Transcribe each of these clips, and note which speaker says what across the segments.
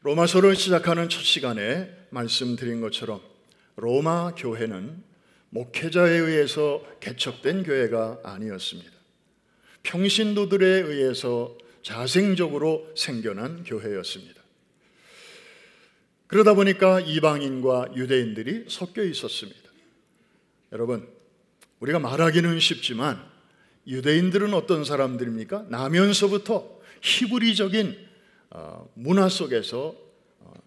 Speaker 1: 로마서를 시작하는 첫 시간에 말씀드린 것처럼 로마 교회는 목회자에 의해서 개척된 교회가 아니었습니다. 평신도들에 의해서 자생적으로 생겨난 교회였습니다. 그러다 보니까 이방인과 유대인들이 섞여 있었습니다. 여러분, 우리가 말하기는 쉽지만 유대인들은 어떤 사람들입니까? 나면서부터 히브리적인 문화 속에서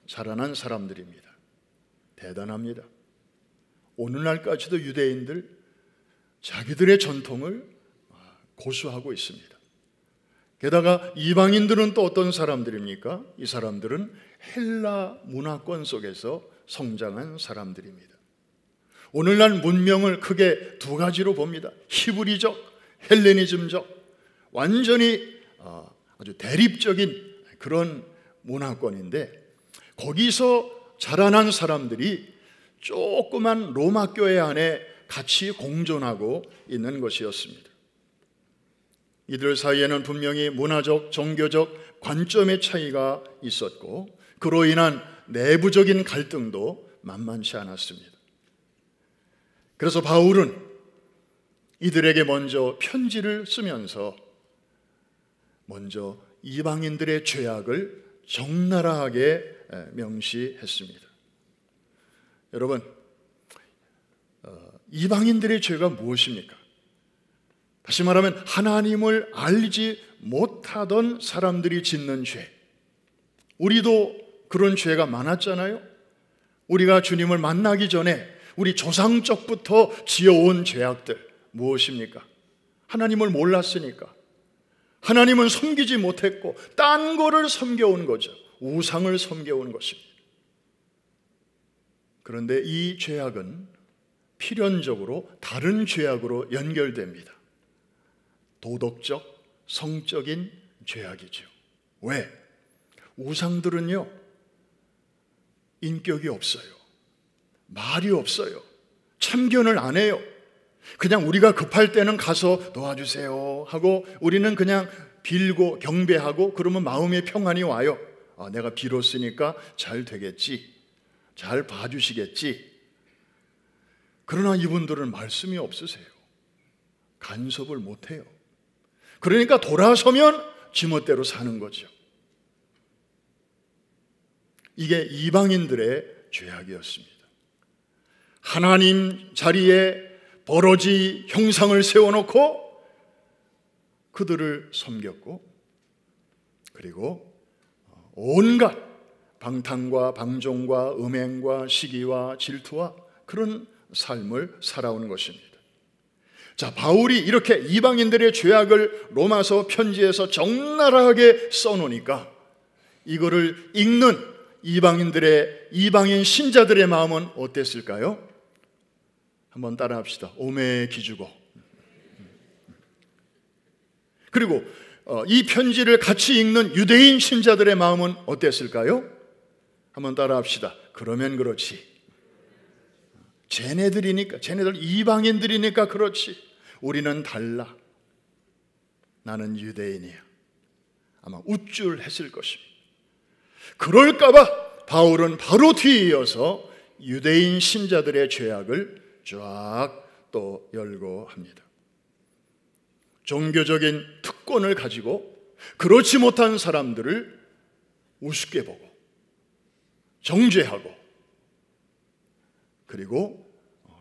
Speaker 1: 자라난 사람들입니다. 대단합니다. 오늘날까지도 유대인들 자기들의 전통을 고수하고 있습니다. 게다가 이방인들은 또 어떤 사람들입니까? 이 사람들은 헬라 문화권 속에서 성장한 사람들입니다. 오늘날 문명을 크게 두 가지로 봅니다. 히브리적, 헬레니즘적, 완전히 아주 대립적인 그런 문화권인데, 거기서 자라난 사람들이 조그만 로마 교회 안에 같이 공존하고 있는 것이었습니다. 이들 사이에는 분명히 문화적, 종교적 관점의 차이가 있었고, 그로 인한 내부적인 갈등도 만만치 않았습니다. 그래서 바울은 이들에게 먼저 편지를 쓰면서 먼저 이방인들의 죄악을 적나라하게 명시했습니다. 여러분, 이방인들의 죄가 무엇입니까? 다시 말하면 하나님을 알지 못하던 사람들이 짓는 죄. 우리도 그런 죄가 많았잖아요. 우리가 주님을 만나기 전에 우리 조상적부터 지어온 죄악들 무엇입니까? 하나님을 몰랐으니까, 하나님은 섬기지 못했고 딴 거를 섬겨온 거죠. 우상을 섬겨온 것입니다. 그런데 이 죄악은 필연적으로 다른 죄악으로 연결됩니다. 도덕적, 성적인 죄악이죠. 왜? 우상들은요, 인격이 없어요. 말이 없어요. 참견을 안 해요. 그냥 우리가 급할 때는 가서 도와주세요 하고 우리는 그냥 빌고 경배하고 그러면 마음의 평안이 와요. 내가 빌었으니까 잘 되겠지, 잘 봐주시겠지. 그러나 이분들은 말씀이 없으세요. 간섭을 못해요. 그러니까 돌아서면 지멋대로 사는 거죠. 이게 이방인들의 죄악이었습니다. 하나님 자리에 버러지 형상을 세워놓고 그들을 섬겼고, 그리고 온갖 방탕과 방종과 음행과 시기와 질투와 그런 삶을 살아온 것입니다. 자, 바울이 이렇게 이방인들의 죄악을 로마서 편지에서 적나라하게 써놓으니까 이거를 읽는 이방인 신자들의 마음은 어땠을까요? 한번 따라합시다. 오매 기주고. 그리고 이 편지를 같이 읽는 유대인 신자들의 마음은 어땠을까요? 한번 따라합시다. 그러면 그렇지. 쟤네들 이방인들이니까 그렇지. 우리는 달라. 나는 유대인이야. 아마 우쭐했을 것입니다. 그럴까봐 바울은 바로 뒤에 이어서 유대인 신자들의 죄악을 쫙 또 열고 합니다. 종교적인 특권을 가지고 그렇지 못한 사람들을 우습게 보고 정죄하고, 그리고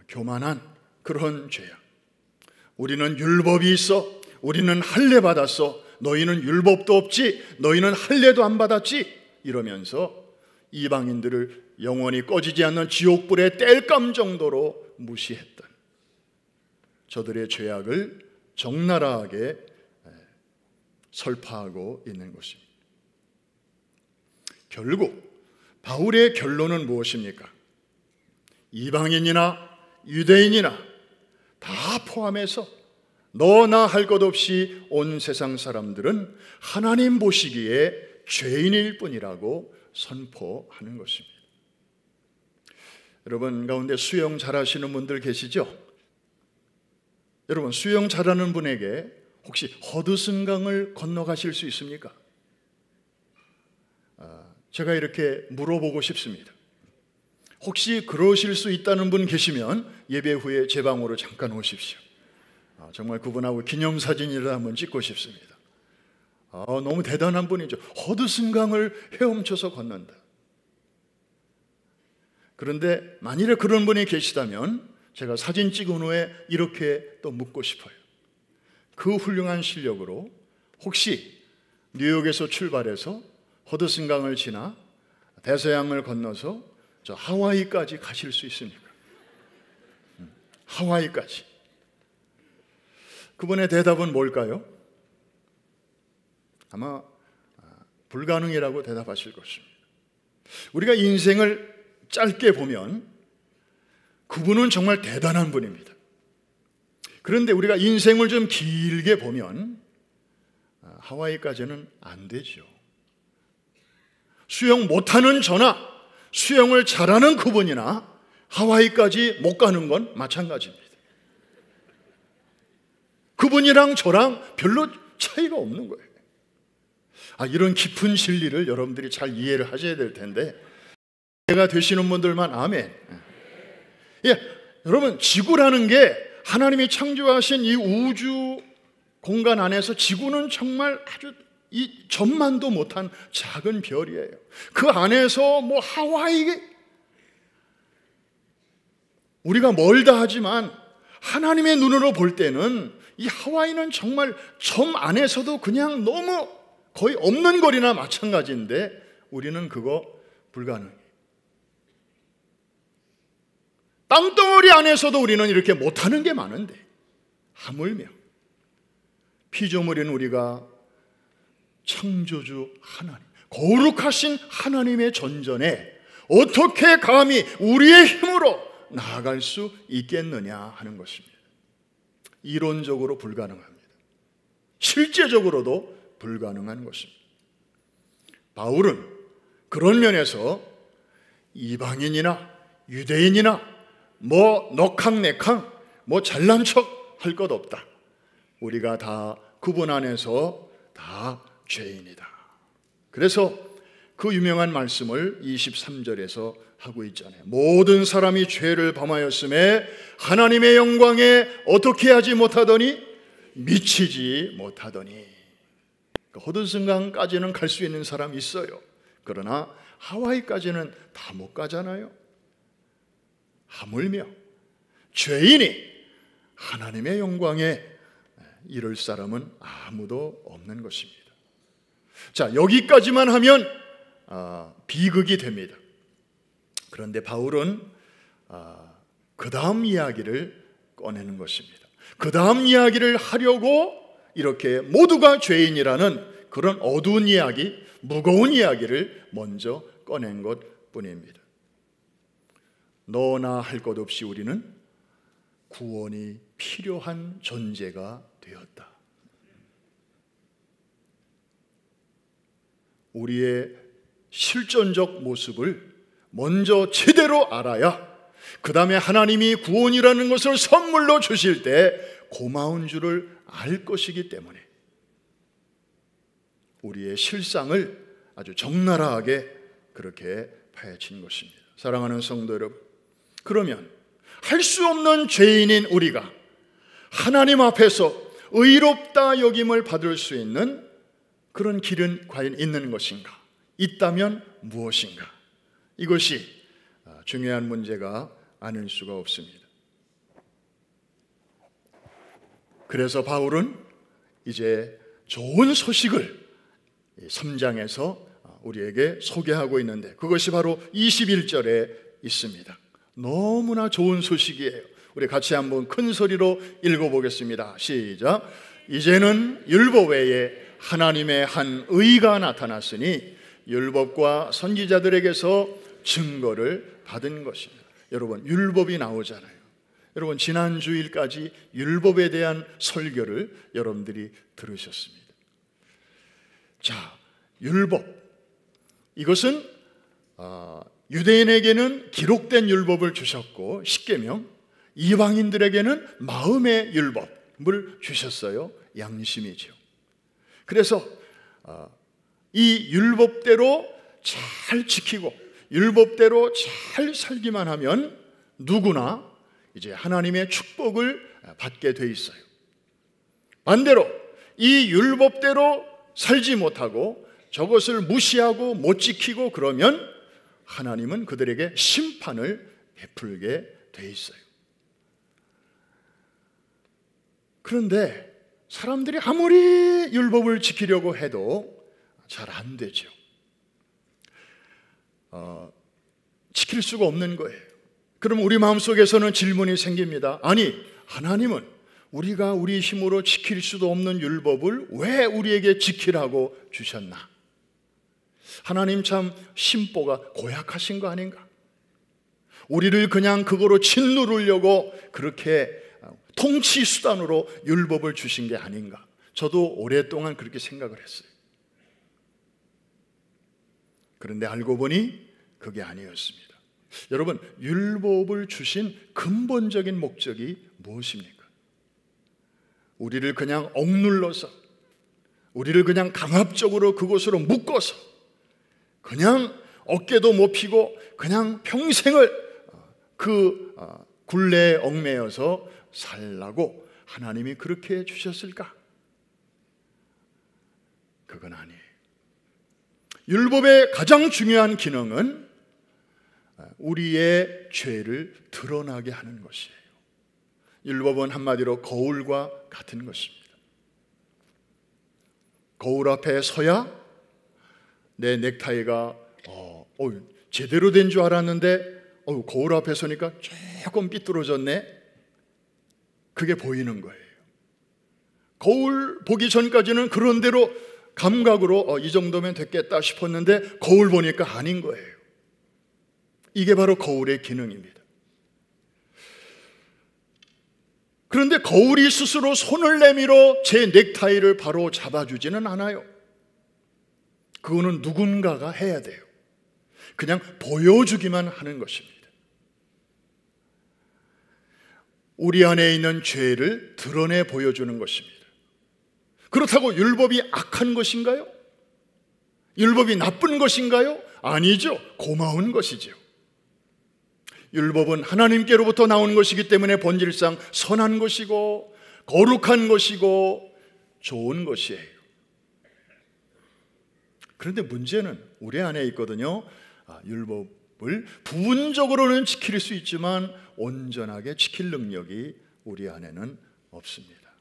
Speaker 1: 교만한 그런 죄악. 우리는 율법이 있어, 우리는 할례 받았어, 너희는 율법도 없지, 너희는 할례도 안 받았지, 이러면서 이방인들을 영원히 꺼지지 않는 지옥불에 뗄감 정도로 무시했던 저들의 죄악을 적나라하게 설파하고 있는 것입니다. 결국 바울의 결론은 무엇입니까? 이방인이나 유대인이나 다 포함해서 너나 할 것 없이 온 세상 사람들은 하나님 보시기에 죄인일 뿐이라고 선포하는 것입니다. 여러분 가운데 수영 잘하시는 분들 계시죠? 여러분, 수영 잘하는 분에게 혹시 허드슨강을 건너가실 수 있습니까? 제가 이렇게 물어보고 싶습니다. 혹시 그러실 수 있다는 분 계시면 예배 후에 제 방으로 잠깐 오십시오. 정말 그분하고 기념사진이라 한번 찍고 싶습니다. 너무 대단한 분이죠. 허드슨강을 헤엄쳐서 건넌다. 그런데 만일에 그런 분이 계시다면 제가 사진 찍은 후에 이렇게 또 묻고 싶어요. 그 훌륭한 실력으로 혹시 뉴욕에서 출발해서 허드슨강을 지나 대서양을 건너서 저 하와이까지 가실 수 있습니까? 하와이까지. 그분의 대답은 뭘까요? 아마 불가능이라고 대답하실 것입니다. 우리가 인생을 짧게 보면 그분은 정말 대단한 분입니다. 그런데 우리가 인생을 좀 길게 보면 하와이까지는 안 되죠. 수영 못하는 저나 수영을 잘하는 그분이나 하와이까지 못 가는 건 마찬가지입니다. 그분이랑 저랑 별로 차이가 없는 거예요. 이런 깊은 진리를 여러분들이 잘 이해를 하셔야 될 텐데, 이해가 되시는 분들만 아멘. 여러분, 지구라는 게 하나님이 창조하신 이 우주 공간 안에서 지구는 정말 아주 이 전만도 못한 작은 별이에요. 그 안에서 뭐 하와이, 우리가 멀다 하지만 하나님의 눈으로 볼 때는 이 하와이는 정말 점 안에서도 그냥 너무 거의 없는 거리나 마찬가지인데 우리는 그거 불가능해요. 땅덩어리 안에서도 우리는 이렇게 못하는 게 많은데 하물며 피조물인 우리가 창조주 하나님, 거룩하신 하나님의 전전에 어떻게 감히 우리의 힘으로 나아갈 수 있겠느냐 하는 것입니다. 이론적으로 불가능합니다. 실제적으로도 불가능한 것입니다. 바울은 그런 면에서 이방인이나 유대인이나 뭐 너캉네캉 뭐 잘난 척 할 것 없다. 우리가 다 그분 안에서 다 죄인이다. 그래서 그 유명한 말씀을 23절에서 하고 있잖아요. 모든 사람이 죄를 범하였음에 하나님의 영광에 어떻게 하지 못하더니 미치지 못하더니. 허드슨강까지는 갈 수 있는 사람 있어요. 그러나 하와이까지는 다 못 가잖아요. 하물며 죄인이 하나님의 영광에 이를 사람은 아무도 없는 것입니다. 자, 여기까지만 하면 비극이 됩니다. 그런데 바울은 그 다음 이야기를 꺼내는 것입니다. 그 다음 이야기를 하려고 이렇게 모두가 죄인이라는 그런 어두운 이야기, 무거운 이야기를 먼저 꺼낸 것 뿐입니다. 너나 할 것 없이 우리는 구원이 필요한 존재가 되었다. 우리의 실존적 모습을 먼저 제대로 알아야 그 다음에 하나님이 구원이라는 것을 선물로 주실 때 고마운 줄을 알 것이기 때문에 우리의 실상을 아주 적나라하게 그렇게 파헤친 것입니다. 사랑하는 성도 여러분, 그러면 할 수 없는 죄인인 우리가 하나님 앞에서 의롭다 여김을 받을 수 있는 그런 길은 과연 있는 것인가? 있다면 무엇인가? 이것이 중요한 문제가 아닐 수가 없습니다. 그래서 바울은 이제 좋은 소식을 3장에서 우리에게 소개하고 있는데 그것이 바로 21절에 있습니다. 너무나 좋은 소식이에요. 우리 같이 한번 큰 소리로 읽어보겠습니다. 시작. 이제는 율법 외에 하나님의 한 의가 나타났으니 율법과 선지자들에게서 증거를 받은 것입니다. 여러분, 율법이 나오잖아요. 여러분, 지난 주일까지 율법에 대한 설교를 여러분들이 들으셨습니다. 자, 율법, 이것은 유대인에게는 기록된 율법을 주셨고 십계명, 이방인들에게는 마음의 율법을 주셨어요. 양심이죠. 그래서 이 율법대로 잘 지키고 율법대로 잘 살기만 하면 누구나 이제 하나님의 축복을 받게 돼 있어요. 반대로 이 율법대로 살지 못하고 저것을 무시하고 못 지키고 그러면 하나님은 그들에게 심판을 베풀게 돼 있어요. 그런데 사람들이 아무리 율법을 지키려고 해도 잘 안 되죠. 지킬 수가 없는 거예요. 그럼 우리 마음속에서는 질문이 생깁니다. 아니, 하나님은 우리가 우리 힘으로 지킬 수도 없는 율법을 왜 우리에게 지키라고 주셨나? 하나님 참 심보가 고약하신 거 아닌가? 우리를 그냥 그거로 짓누르려고 그렇게 통치 수단으로 율법을 주신 게 아닌가? 저도 오랫동안 그렇게 생각을 했어요. 그런데 알고 보니 그게 아니었습니다. 여러분, 율법을 주신 근본적인 목적이 무엇입니까? 우리를 그냥 억눌러서, 우리를 그냥 강압적으로 그곳으로 묶어서 그냥 어깨도 못 펴고 그냥 평생을 그 굴레에 얽매여서 살라고 하나님이 그렇게 주셨을까? 그건 아니에요. 율법의 가장 중요한 기능은 우리의 죄를 드러나게 하는 것이에요. 율법은 한마디로 거울과 같은 것입니다. 거울 앞에 서야 내 넥타이가 제대로 된 줄 알았는데 거울 앞에 서니까 조금 삐뚤어졌네. 그게 보이는 거예요. 거울 보기 전까지는 그런 대로 감각으로 이 정도면 됐겠다 싶었는데 거울 보니까 아닌 거예요. 이게 바로 거울의 기능입니다. 그런데 거울이 스스로 손을 내밀어 제 넥타이를 바로 잡아주지는 않아요. 그거는 누군가가 해야 돼요. 그냥 보여주기만 하는 것입니다. 우리 안에 있는 죄를 드러내 보여주는 것입니다. 그렇다고 율법이 악한 것인가요? 율법이 나쁜 것인가요? 아니죠. 고마운 것이죠. 율법은 하나님께로부터 나온 것이기 때문에 본질상 선한 것이고 거룩한 것이고 좋은 것이에요. 그런데 문제는 우리 안에 있거든요. 율법을 부분적으로는 지킬 수 있지만 온전하게 지킬 능력이 우리 안에는 없습니다.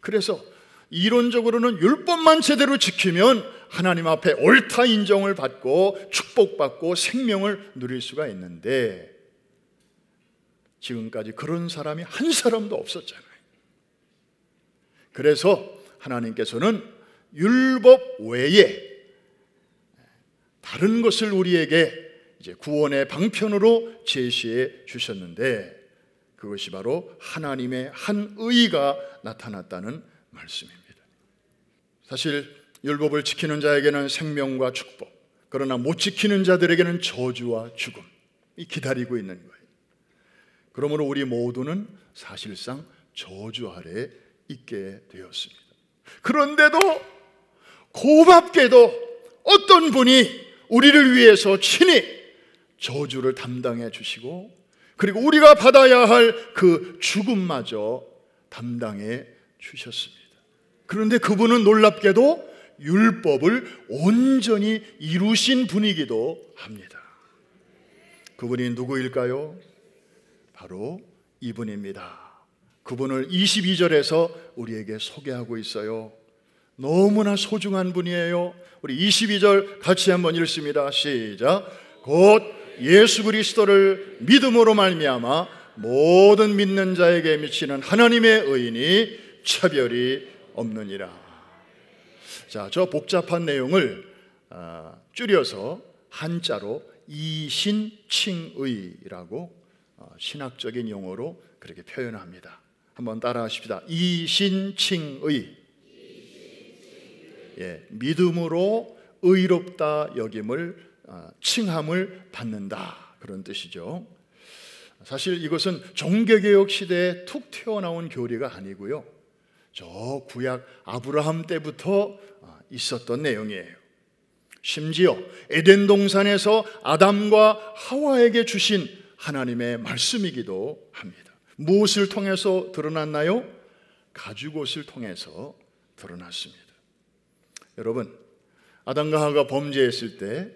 Speaker 1: 그래서 이론적으로는 율법만 제대로 지키면 하나님 앞에 옳다 인정을 받고 축복받고 생명을 누릴 수가 있는데 지금까지 그런 사람이 한 사람도 없었잖아요. 그래서 하나님께서는 율법 외에 다른 것을 우리에게 이제 구원의 방편으로 제시해 주셨는데 그것이 바로 하나님의 한 의가 나타났다는 말씀입니다. 사실 율법을 지키는 자에게는 생명과 축복, 그러나 못 지키는 자들에게는 저주와 죽음이 기다리고 있는 거예요. 그러므로 우리 모두는 사실상 저주 아래 있게 되었습니다. 그런데도 고맙게도 어떤 분이 우리를 위해서 친히 저주를 담당해 주시고 그리고 우리가 받아야 할 그 죽음마저 담당해 주셨습니다. 그런데 그분은 놀랍게도 율법을 온전히 이루신 분이기도 합니다. 그분이 누구일까요? 바로 이분입니다. 그분을 22절에서 우리에게 소개하고 있어요. 너무나 소중한 분이에요. 우리 22절 같이 한번 읽습니다. 시작. 곧 예수 그리스도를 믿음으로 말미암아 모든 믿는 자에게 미치는 하나님의 의인이 차별이 없느니라. 자, 저 복잡한 내용을 줄여서 한자로 이신칭의라고 신학적인 용어로 그렇게 표현합니다. 한번 따라하십시다. 이신칭의. 믿음으로 의롭다 여김을 칭함을 받는다, 그런 뜻이죠. 사실 이것은 종교개혁 시대에 툭 튀어나온 교리가 아니고요, 저 구약 아브라함 때부터 있었던 내용이에요. 심지어 에덴 동산에서 아담과 하와에게 주신 하나님의 말씀이기도 합니다. 무엇을 통해서 드러났나요? 가죽옷을 통해서 드러났습니다. 여러분, 아담과 하와가 범죄했을 때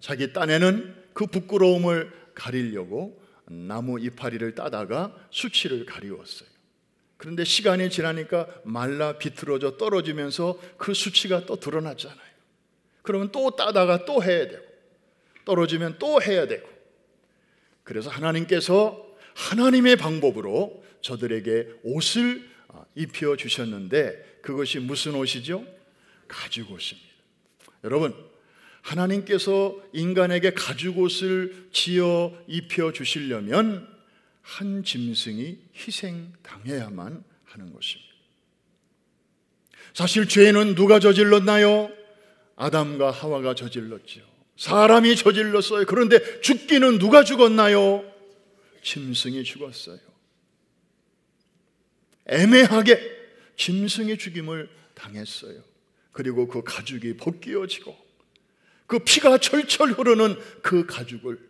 Speaker 1: 자기 딴에는 그 부끄러움을 가리려고 나무 이파리를 따다가 수치를 가리웠어요. 그런데 시간이 지나니까 말라 비틀어져 떨어지면서 그 수치가 또 드러났잖아요. 그러면 또 따다가 또 해야 되고, 떨어지면 또 해야 되고. 그래서 하나님께서 하나님의 방법으로 저들에게 옷을 입혀 주셨는데, 그것이 무슨 옷이죠? 가죽옷입니다. 여러분, 하나님께서 인간에게 가죽옷을 지어 입혀 주시려면 한 짐승이 희생당해야만 하는 것입니다. 사실 죄는 누가 저질렀나요? 아담과 하와가 저질렀죠. 사람이 저질렀어요. 그런데 죽기는 누가 죽었나요? 짐승이 죽었어요. 애매하게 짐승의 죽임을 당했어요. 그리고 그 가죽이 벗겨지고 그 피가 철철 흐르는 그 가죽을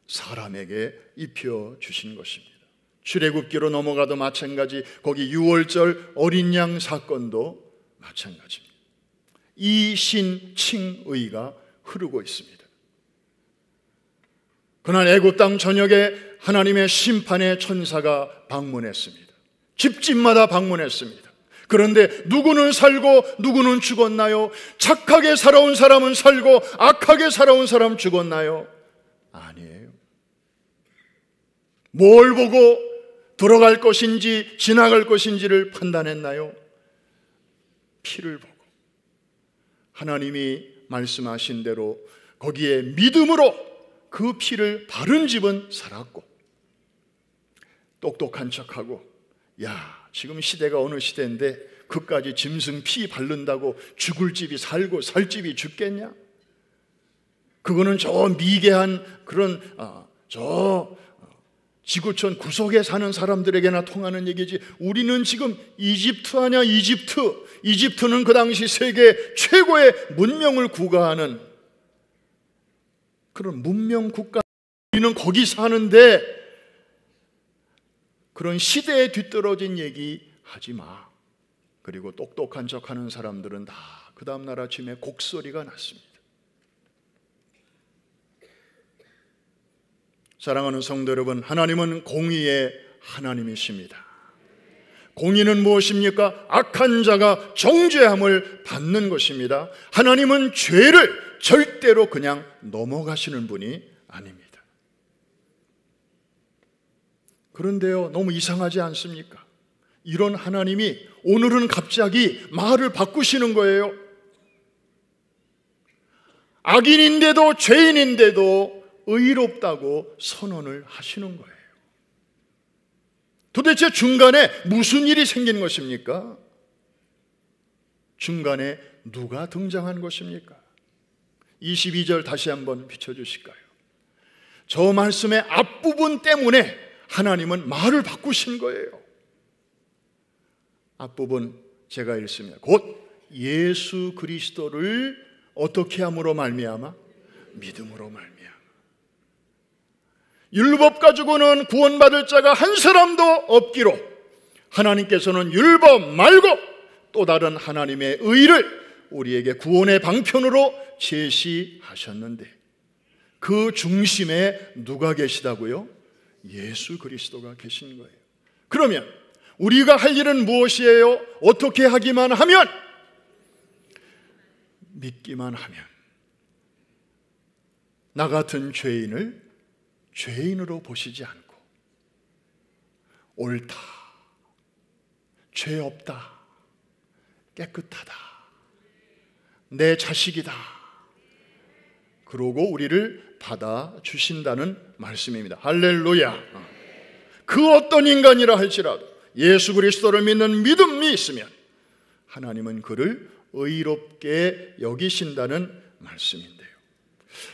Speaker 1: 사람에게 입혀 주신 것입니다. 출애굽기로 넘어가도 마찬가지, 거기 유월절 어린 양 사건도 마찬가지입니다. 이신칭의가 흐르고 있습니다. 그날 애굽 땅 전역에 하나님의 심판의 천사가 방문했습니다. 집집마다 방문했습니다. 그런데 누구는 살고 누구는 죽었나요? 착하게 살아온 사람은 살고 악하게 살아온 사람 죽었나요? 아니에요. 뭘 보고 들어갈 것인지 지나갈 것인지를 판단했나요? 피를 보고 하나님이 말씀하신 대로 거기에 믿음으로 그 피를 바른 집은 살았고, 똑똑한 척하고, 야, 지금 시대가 어느 시대인데 그까지 짐승 피 바른다고 죽을 집이 살고 살 집이 죽겠냐? 그거는 저 미개한 그런 지구촌 구석에 사는 사람들에게나 통하는 얘기지. 우리는 지금 이집트 아냐? 이집트는 그 당시 세계 최고의 문명을 구가하는 그런 문명 국가. 우리는 거기 사는데 그런 시대에 뒤떨어진 얘기 하지 마. 그리고 똑똑한 척하는 사람들은 다 그 다음 날 아침에 곡소리가 났습니다. 사랑하는 성도 여러분, 하나님은 공의의 하나님이십니다. 공의는 무엇입니까? 악한 자가 정죄함을 받는 것입니다. 하나님은 죄를 절대로 그냥 넘어가시는 분이 아닙니다. 그런데요, 너무 이상하지 않습니까? 이런 하나님이 오늘은 갑자기 말을 바꾸시는 거예요. 악인인데도 죄인인데도 의롭다고 선언을 하시는 거예요. 도대체 중간에 무슨 일이 생긴 것입니까? 중간에 누가 등장한 것입니까? 22절 다시 한번 비춰주실까요? 저 말씀의 앞부분 때문에 하나님은 말을 바꾸신 거예요. 앞부분 제가 읽습니다. 곧 예수 그리스도를 어떻게 함으로 말미암아? 믿음으로 말미암아. 율법 가지고는 구원받을 자가 한 사람도 없기로 하나님께서는 율법 말고 또 다른 하나님의 의를 우리에게 구원의 방편으로 제시하셨는데, 그 중심에 누가 계시다고요? 예수 그리스도가 계신 거예요. 그러면 우리가 할 일은 무엇이에요? 어떻게 하기만 하면? 믿기만 하면. 나 같은 죄인을 죄인으로 보시지 않고 옳다, 죄 없다, 깨끗하다, 내 자식이다, 그러고 우리를 받아주신다는 말씀입니다. 할렐루야. 그 어떤 인간이라 할지라도 예수 그리스도를 믿는 믿음이 있으면 하나님은 그를 의롭게 여기신다는 말씀인데요.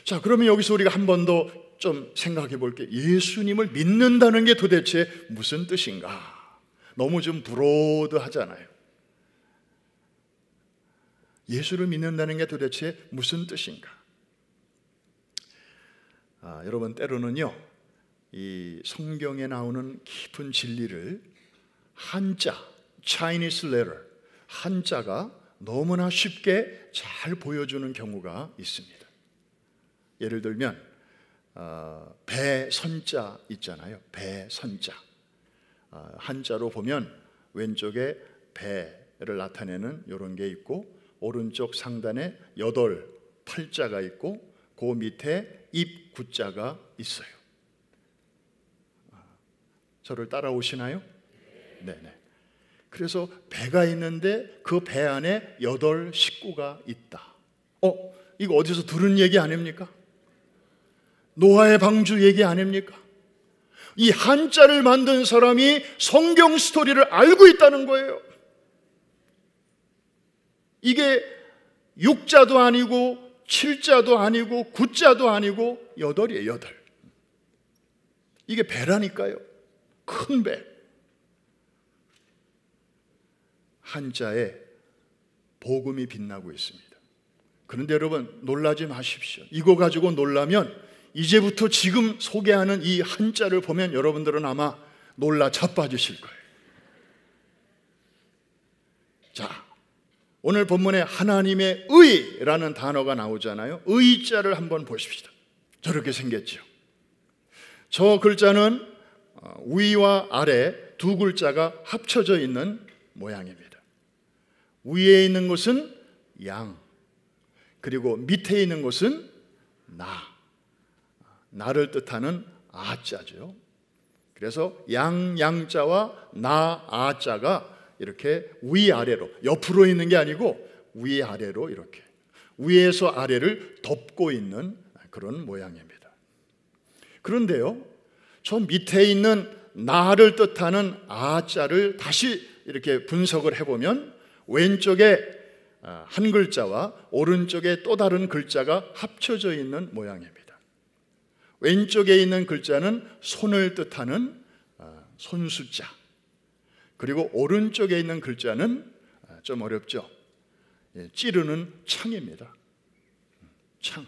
Speaker 1: 자, 그러면 여기서 우리가 한 번 더 좀 생각해 볼게요. 예수님을 믿는다는 게 도대체 무슨 뜻인가? 너무 좀 브로드하잖아요. 예수를 믿는다는 게 도대체 무슨 뜻인가? 여러분, 때로는요, 이 성경에 나오는 깊은 진리를 한자, Chinese letter, 한자가 너무나 쉽게 잘 보여주는 경우가 있습니다. 예를 들면 배선자 있잖아요. 배선자. 한자로 보면 왼쪽에 배를 나타내는 이런 게 있고, 오른쪽 상단에 8 팔자가 있고, 그 밑에 입 구자가 있어요. 저를 따라오시나요? 네네. 그래서 배가 있는데 그 배 안에 8 식구가 있다. 이거 어디서 들은 얘기 아닙니까? 노아의 방주 얘기 아닙니까? 이 한자를 만든 사람이 성경 스토리를 알고 있다는 거예요. 이게 6자도 아니고 7자도 아니고 9자도 아니고 8이에요. 8. 이게 배라니까요. 큰 배. 한자에 복음이 빛나고 있습니다. 그런데 여러분, 놀라지 마십시오. 이거 가지고 놀라면 이제부터 지금 소개하는 이 한자를 보면 여러분들은 아마 놀라 자빠지실 거예요. 자, 오늘 본문에 하나님의 의라는 단어가 나오잖아요. 의자를 한번 보십시다. 저렇게 생겼죠. 저 글자는 위와 아래 2 글자가 합쳐져 있는 모양입니다. 위에 있는 것은 양, 그리고 밑에 있는 것은 나를 뜻하는 아자죠. 그래서 양자와 아자가 이렇게 위아래로, 옆으로 있는 게 아니고 위아래로 이렇게 위에서 아래를 덮고 있는 그런 모양입니다. 그런데요, 저 밑에 있는 나를 뜻하는 아자를 다시 이렇게 분석을 해보면 왼쪽에 한 글자와 오른쪽에 또 다른 글자가 합쳐져 있는 모양입니다. 왼쪽에 있는 글자는 손을 뜻하는 손수자, 그리고 오른쪽에 있는 글자는 좀 어렵죠. 찌르는 창입니다. 창.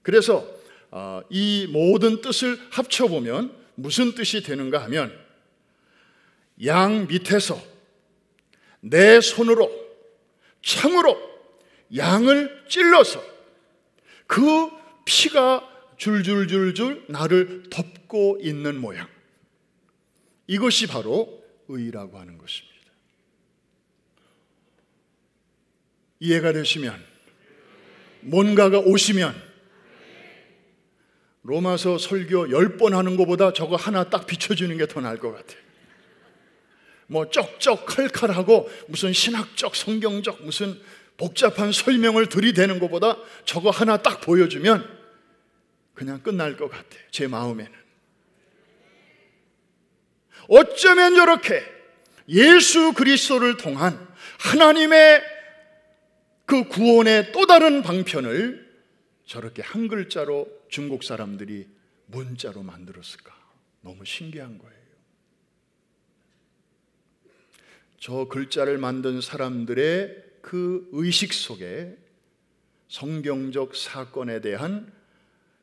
Speaker 1: 그래서 이 모든 뜻을 합쳐보면 무슨 뜻이 되는가 하면, 양 밑에서 내 손으로 창으로 양을 찔러서 그 피가 줄줄줄줄 나를 덮고 있는 모양, 이것이 바로 의라고 하는 것입니다. 이해가 되시면, 뭔가가 오시면 로마서 설교 10번 하는 것보다 저거 하나 딱 비춰주는 게 더 나을 것 같아요. 뭐 쩍쩍 칼칼하고 무슨 신학적 성경적 무슨 복잡한 설명을 들이대는 것보다 저거 하나 딱 보여주면 그냥 끝날 것 같아요. 제 마음에는. 어쩌면 저렇게 예수 그리스도를 통한 하나님의 그 구원의 또 다른 방편을 저렇게 한 글자로 중국 사람들이 문자로 만들었을까? 너무 신기한 거예요. 저 글자를 만든 사람들의 그 의식 속에 성경적 사건에 대한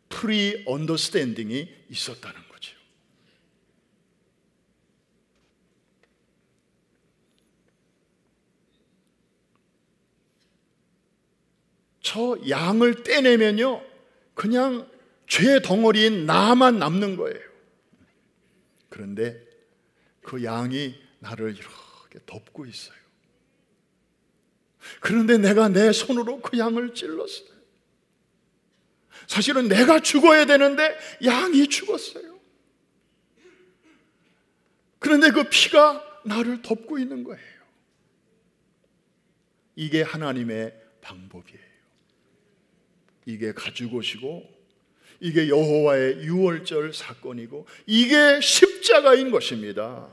Speaker 1: 프리 언더스탠딩이 있었다는 거죠. 저 양을 떼내면요, 그냥 죄 덩어리인 나만 남는 거예요. 그런데 그 양이 나를 이렇게 덮고 있어요. 그런데 내가 내 손으로 그 양을 찔렀어요. 사실은 내가 죽어야 되는데 양이 죽었어요. 그런데 그 피가 나를 덮고 있는 거예요. 이게 하나님의 방법이에요. 이게 가죽옷이고, 이게 여호와의 유월절 사건이고, 이게 십자가인 것입니다.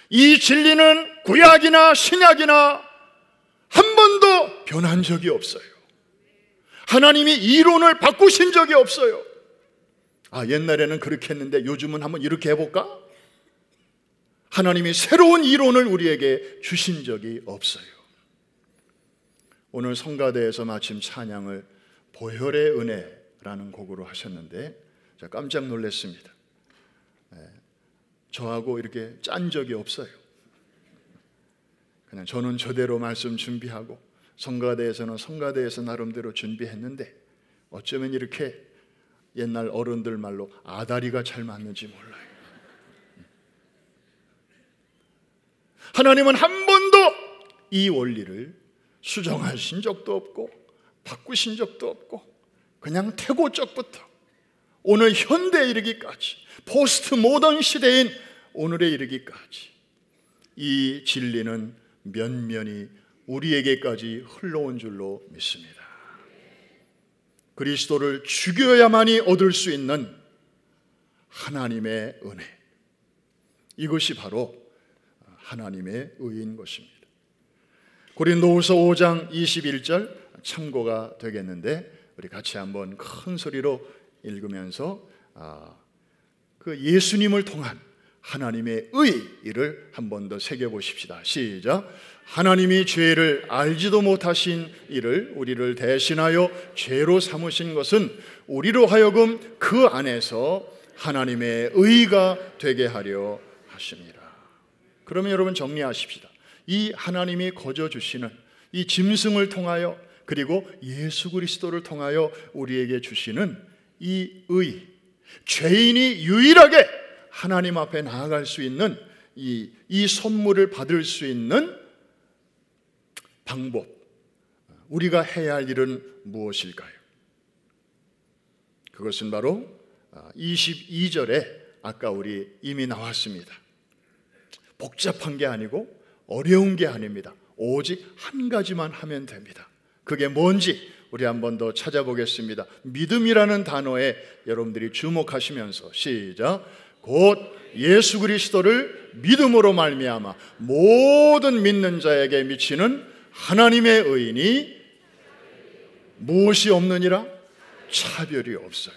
Speaker 1: 이 진리는 구약이나 신약이나 한 번도 변한 적이 없어요. 하나님이 이론을 바꾸신 적이 없어요. 옛날에는 그렇게 했는데 요즘은 한번 이렇게 해볼까? 하나님이 새로운 이론을 우리에게 주신 적이 없어요. 오늘 성가대에서 마침 찬양을 보혈의 은혜라는 곡으로 하셨는데 제가 깜짝 놀랐습니다. 저하고 이렇게 짠 적이 없어요. 그냥 저는 저대로 말씀 준비하고 성가대에서는 성가대에서 나름대로 준비했는데 어쩌면 이렇게 옛날 어른들 말로 아다리가 잘 맞는지 몰라요. 하나님은 한 번도 이 원리를 수정하신 적도 없고 바꾸신 적도 없고 그냥 태고적부터 오늘 현대에 이르기까지 포스트 모던 시대인 오늘에 이르기까지 이 진리는 면면이 우리에게까지 흘러온 줄로 믿습니다. 그리스도를 죽여야만이 얻을 수 있는 하나님의 은혜, 이것이 바로 하나님의 의인 것입니다. 고린도후서 5장 21절 참고가 되겠는데 우리 같이 한번 큰 소리로 읽으면서 그 예수님을 통한 하나님의 의를 한 번 더 새겨보십시다. 시작. 하나님이 죄를 알지도 못하신 이를 우리를 대신하여 죄로 삼으신 것은 우리로 하여금 그 안에서 하나님의 의가 되게 하려 하십니다. 그러면 여러분 정리하십시다. 이 하나님이 거저 주시는 이 짐승을 통하여 그리고 예수 그리스도를 통하여 우리에게 주시는 이 의, 죄인이 유일하게 하나님 앞에 나아갈 수 있는 이 선물을 받을 수 있는 방법, 우리가 해야 할 일은 무엇일까요? 그것은 바로 22절에 아까 우리 이미 나왔습니다. 복잡한 게 아니고 어려운 게 아닙니다. 오직 한 가지만 하면 됩니다. 그게 뭔지 우리 한 번 더 찾아보겠습니다. 믿음이라는 단어에 여러분들이 주목하시면서 시작. 곧 예수 그리스도를 믿음으로 말미암아 모든 믿는 자에게 미치는 하나님의 의인이 무엇이 없느니라? 차별이 없어요.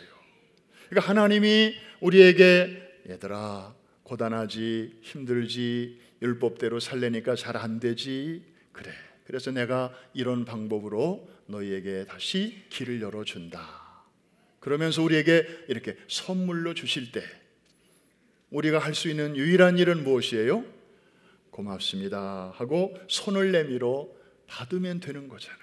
Speaker 1: 그러니까 하나님이 우리에게 얘들아 고단하지 힘들지 율법대로 살려니까 잘 안 되지 그래 그래서 내가 이런 방법으로 너희에게 다시 길을 열어준다. 그러면서 우리에게 이렇게 선물로 주실 때 우리가 할 수 있는 유일한 일은 무엇이에요? 고맙습니다 하고 손을 내밀어 받으면 되는 거잖아요.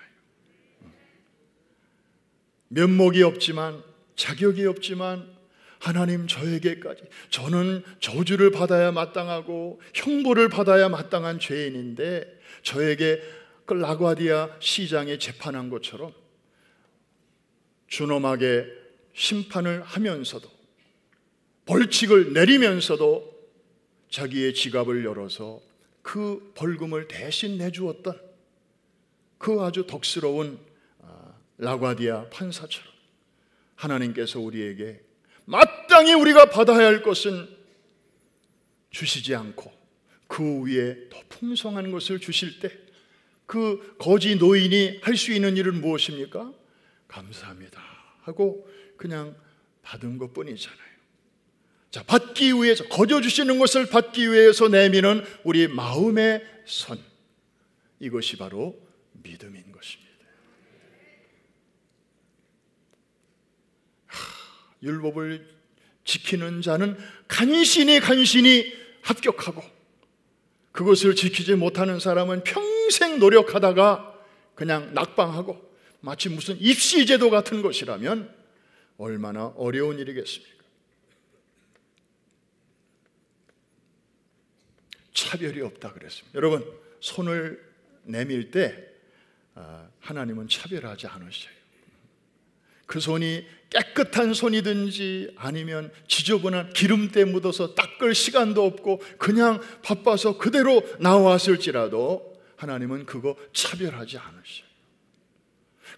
Speaker 1: 면목이 없지만 자격이 없지만 하나님 저에게까지 저는 저주를 받아야 마땅하고 형벌을 받아야 마땅한 죄인인데 저에게 그 라과디아 시장에 재판한 것처럼 준엄하게 심판을 하면서도 벌칙을 내리면서도 자기의 지갑을 열어서 그 벌금을 대신 내주었던 그 아주 덕스러운 라과디아 판사처럼 하나님께서 우리에게 마땅히 우리가 받아야 할 것은 주시지 않고 그 위에 더 풍성한 것을 주실 때 그 거지 노인이 할 수 있는 일은 무엇입니까? 감사합니다 하고 그냥 받은 것뿐이잖아요. 자, 받기 위해서 거저 주시는 것을 받기 위해서 내미는 우리 마음의 선, 이것이 바로 믿음인 것입니다. 율법을 지키는 자는 간신히 합격하고 그것을 지키지 못하는 사람은 평생 노력하다가 그냥 낙방하고 마치 무슨 입시제도 같은 것이라면 얼마나 어려운 일이겠습니까? 차별이 없다 그랬습니다. 여러분 손을 내밀 때 하나님은 차별하지 않으셔요. 그 손이 깨끗한 손이든지 아니면 지저분한 기름때 묻어서 닦을 시간도 없고 그냥 바빠서 그대로 나왔을지라도 하나님은 그거 차별하지 않으셔요.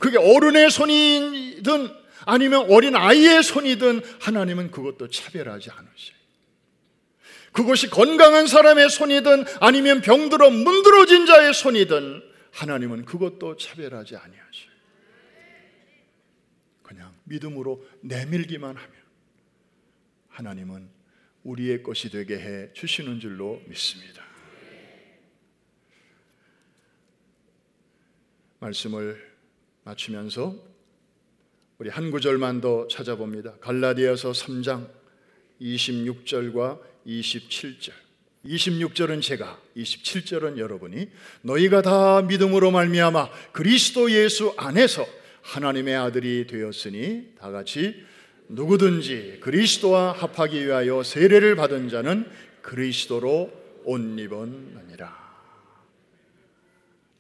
Speaker 1: 그게 어른의 손이든 아니면 어린 아이의 손이든 하나님은 그것도 차별하지 않으셔요. 그것이 건강한 사람의 손이든 아니면 병들어 문드러진 자의 손이든 하나님은 그것도 차별하지 아니하셔요. 그냥 믿음으로 내밀기만 하면 하나님은 우리의 것이 되게 해 주시는 줄로 믿습니다. 말씀을 마치면서 우리 한 구절만 더 찾아봅니다. 갈라디아서 3장 26절과 27절. 26절은 제가, 27절은 여러분이 너희가 다 믿음으로 말미암아 그리스도 예수 안에서 하나님의 아들이 되었으니 다 같이 누구든지 그리스도와 합하기 위하여 세례를 받은 자는 그리스도로 옷 입었느니라.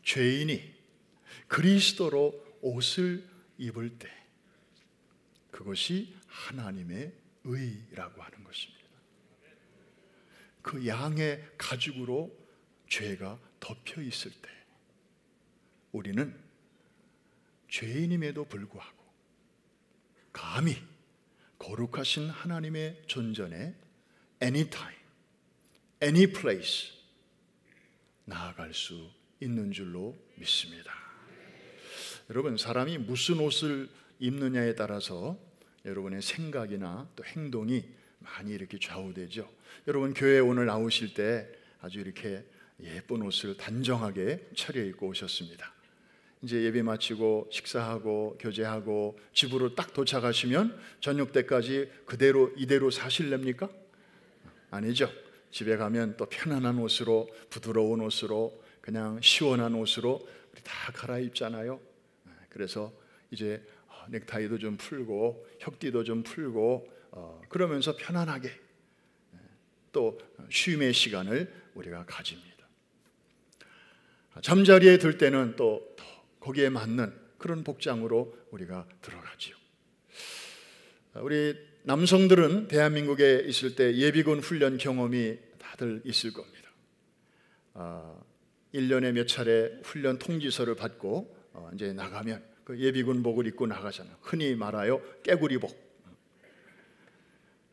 Speaker 1: 죄인이 그리스도로 옷을 입을 때 그것이 하나님의 의라고 하는 것입니다. 그 양의 가죽으로 죄가 덮여 있을 때 우리는 죄인임에도 불구하고 감히 거룩하신 하나님의 존전에 anytime, any place 나아갈 수 있는 줄로 믿습니다. 여러분, 사람이 무슨 옷을 입느냐에 따라서 여러분의 생각이나 또 행동이 많이 이렇게 좌우되죠. 여러분, 교회에 오늘 나오실 때 아주 이렇게 예쁜 옷을 단정하게 차려입고 오셨습니다. 이제 예배 마치고 식사하고 교제하고 집으로 딱 도착하시면 저녁 때까지 그대로 이대로 사실랍니까? 아니죠. 집에 가면 또 편안한 옷으로, 부드러운 옷으로, 그냥 시원한 옷으로 우리 다 갈아입잖아요. 그래서 이제 넥타이도 좀 풀고 혁띠도 좀 풀고 그러면서 편안하게 또 쉼의 시간을 우리가 가집니다. 잠자리에 들 때는 또 거기에 맞는 그런 복장으로 우리가 들어가지요. 우리 남성들은 대한민국에 있을 때 예비군 훈련 경험이 다들 있을 겁니다. 1년에 몇 차례 훈련 통지서를 받고 이제 나가면 그 예비군복을 입고 나가잖아요. 흔히 말하여 깨구리복.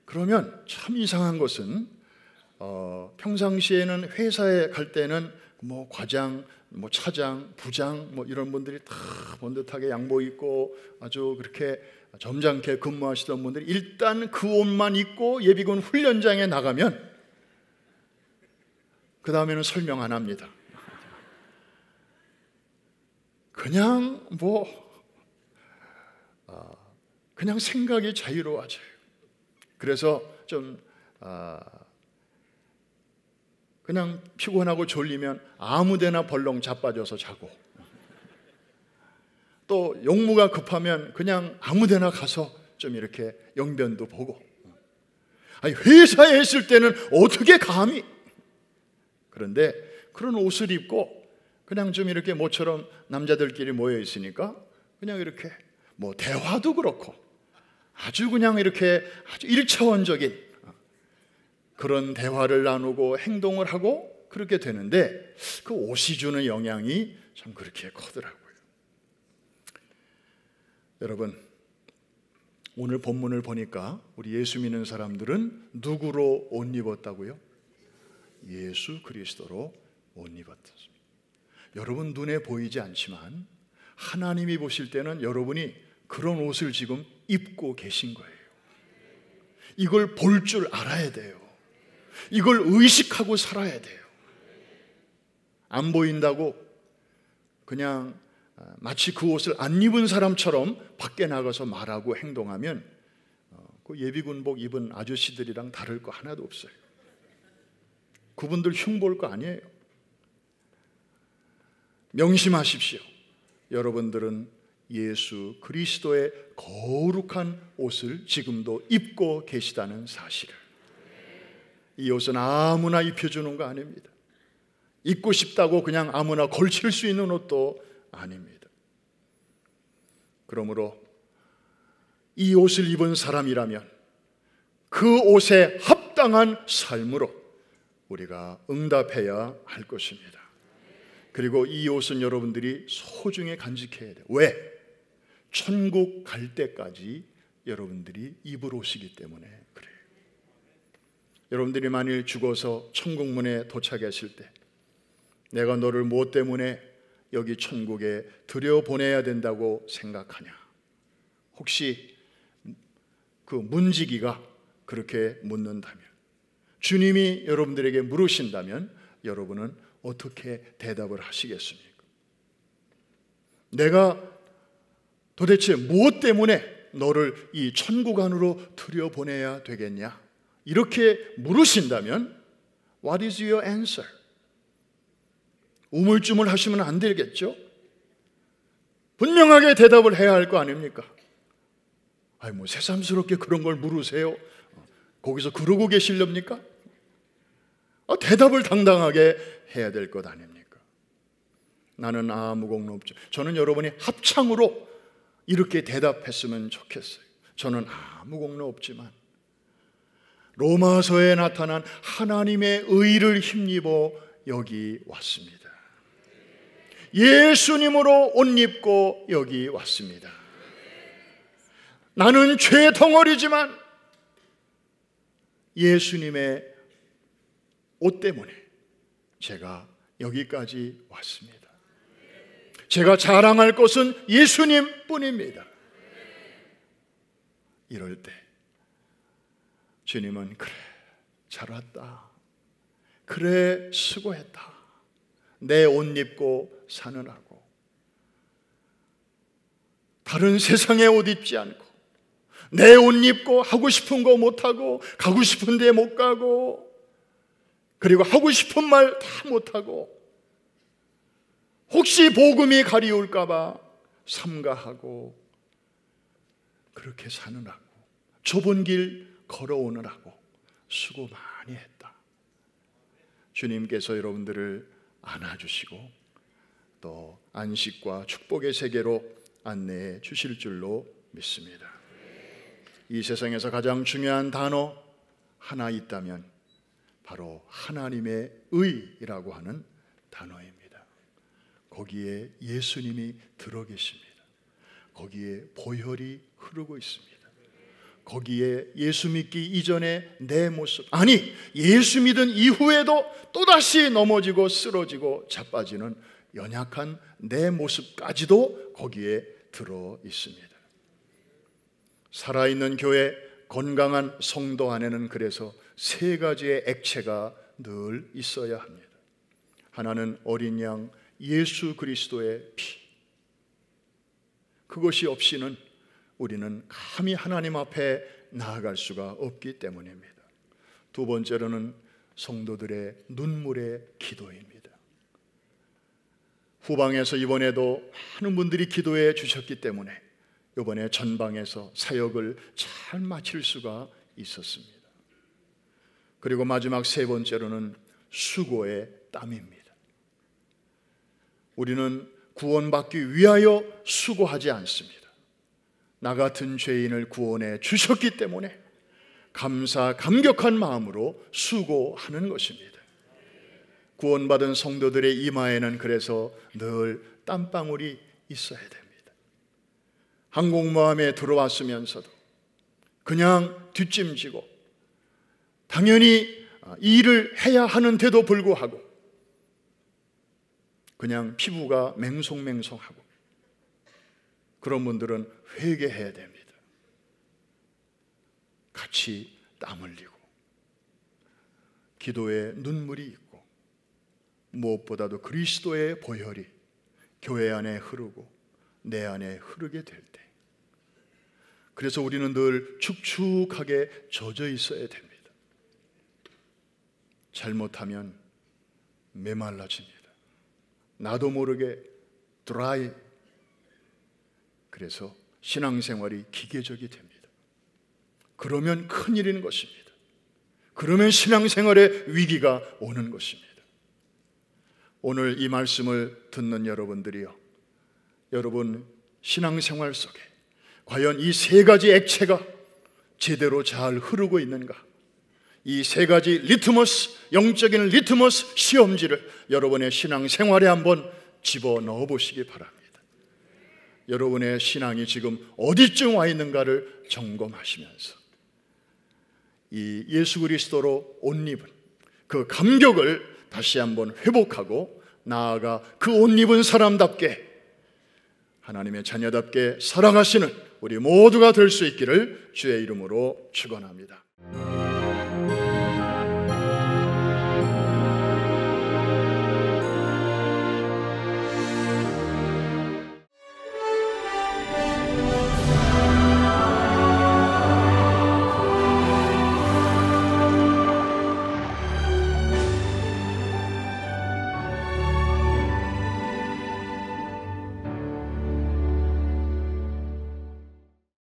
Speaker 1: 그러면 참 이상한 것은 평상시에는 회사에 갈 때는 뭐 과장, 뭐 차장, 부장 뭐 이런 분들이 다 번듯하게 양복 입고 아주 그렇게 점잖게 근무하시던 분들이 일단 그 옷만 입고 예비군 훈련장에 나가면 그 다음에는 설명 안 합니다. 그냥 그냥 생각이 자유로워져요. 그래서 좀 그냥 피곤하고 졸리면 아무데나 벌렁 자빠져서 자고, 또 용무가 급하면 그냥 아무데나 가서 좀 이렇게 영변도 보고. 아니, 회사에 있을 때는 어떻게 감히? 그런데 그런 옷을 입고 그냥 좀 이렇게 모처럼 남자들끼리 모여 있으니까 그냥 이렇게 뭐 대화도 그렇고 아주 그냥 이렇게 아주 1차원적인 그런 대화를 나누고 행동을 하고 그렇게 되는데 그 옷이 주는 영향이 참 그렇게 크더라고요. 여러분, 오늘 본문을 보니까 우리 예수 믿는 사람들은 누구로 옷 입었다고요? 예수 그리스도로 옷 입었습니다. 여러분 눈에 보이지 않지만 하나님이 보실 때는 여러분이 그런 옷을 지금 입고 계신 거예요. 이걸 볼 줄 알아야 돼요. 이걸 의식하고 살아야 돼요. 안 보인다고 그냥 마치 그 옷을 안 입은 사람처럼 밖에 나가서 말하고 행동하면 그 예비군복 입은 아저씨들이랑 다를 거 하나도 없어요. 그분들 흉볼 거 아니에요. 명심하십시오. 여러분들은 예수 그리스도의 거룩한 옷을 지금도 입고 계시다는 사실을. 이 옷은 아무나 입혀주는 거 아닙니다. 입고 싶다고 그냥 아무나 걸칠 수 있는 옷도 아닙니다. 그러므로 이 옷을 입은 사람이라면 그 옷에 합당한 삶으로 우리가 응답해야 할 것입니다. 그리고 이 옷은 여러분들이 소중히 간직해야 돼요. 왜? 천국 갈 때까지 여러분들이 입을 옷이기 때문에 그래요. 여러분들이 만일 죽어서 천국 문에 도착했을 때 내가 너를 무엇 때문에 여기 천국에 들여보내야 된다고 생각하냐? 혹시 그 문지기가 그렇게 묻는다면, 주님이 여러분들에게 물으신다면 여러분은 어떻게 대답을 하시겠습니까? 내가 도대체 무엇 때문에 너를 이 천국 안으로 들여보내야 되겠냐? 이렇게 물으신다면 What is your answer? 우물쭈물 하시면 안 되겠죠? 분명하게 대답을 해야 할 거 아닙니까? 아니 뭐 새삼스럽게 그런 걸 물으세요? 거기서 그러고 계시렵니까? 대답을 당당하게 해야 될 것 아닙니까? 나는 아무 공로 없죠. 저는 여러분이 합창으로 이렇게 대답했으면 좋겠어요. 저는 아무 공로 없지만 로마서에 나타난 하나님의 의를 힘입어 여기 왔습니다. 예수님으로 옷 입고 여기 왔습니다. 나는 죄 덩어리지만 예수님의 옷 때문에 제가 여기까지 왔습니다. 제가 자랑할 것은 예수님 뿐입니다. 이럴 때 주님은 그래 잘 왔다, 그래 수고했다, 내 옷 입고 사느라고 다른 세상에 옷 입지 않고 내 옷 입고 하고 싶은 거 못하고 가고 싶은 데 못 가고 그리고 하고 싶은 말 다 못하고 혹시 복음이 가리울까 봐 삼가하고 그렇게 사느라고 좁은 길 걸어오느라고 수고 많이 했다. 주님께서 여러분들을 안아주시고 또 안식과 축복의 세계로 안내해 주실 줄로 믿습니다. 이 세상에서 가장 중요한 단어 하나 있다면 바로 하나님의 의라고 하는 단어입니다. 거기에 예수님이 들어 계십니다. 거기에 보혈이 흐르고 있습니다. 거기에 예수 믿기 이전에 내 모습, 아니 예수 믿은 이후에도 또다시 넘어지고 쓰러지고 자빠지는 연약한 내 모습까지도 거기에 들어 있습니다. 살아있는 교회, 건강한 성도 안에는 그래서 세 가지의 액체가 늘 있어야 합니다. 하나는 어린 양 예수 그리스도의 피, 그것이 없이는 우리는 감히 하나님 앞에 나아갈 수가 없기 때문입니다. 두 번째로는 성도들의 눈물의 기도입니다. 후방에서 이번에도 많은 분들이 기도해 주셨기 때문에 이번에 전방에서 사역을 잘 마칠 수가 있었습니다. 그리고 마지막 세 번째로는 수고의 땀입니다. 우리는 구원받기 위하여 수고하지 않습니다. 나 같은 죄인을 구원해 주셨기 때문에 감격한 마음으로 수고하는 것입니다. 구원받은 성도들의 이마에는 그래서 늘 땀방울이 있어야 됩니다. 항공모함에 들어왔으면서도 그냥 뒷짐지고 당연히 일을 해야 하는데도 불구하고 그냥 피부가 맹송맹송하고 그런 분들은 회개해야 됩니다. 같이 땀 흘리고 기도에 눈물이 있고 무엇보다도 그리스도의 보혈이 교회 안에 흐르고 내 안에 흐르게 될 때, 그래서 우리는 늘 축축하게 젖어 있어야 됩니다. 잘못하면 메말라집니다. 나도 모르게 드라이. 그래서 신앙생활이 기계적이 됩니다. 그러면 큰일인 것입니다. 그러면 신앙생활에 위기가 오는 것입니다. 오늘 이 말씀을 듣는 여러분들이요, 여러분 신앙생활 속에 과연 이 세 가지 액체가 제대로 잘 흐르고 있는가? 이 세 가지 리트머스, 영적인 리트머스 시험지를 여러분의 신앙생활에 한번 집어넣어 보시기 바랍니다. 여러분의 신앙이 지금 어디쯤 와 있는가를 점검하시면서 이 예수 그리스도로 옷 입은 그 감격을 다시 한번 회복하고 나아가 그 옷 입은 사람답게 하나님의 자녀답게 살아가시는 우리 모두가 될 수 있기를 주의 이름으로 축원합니다.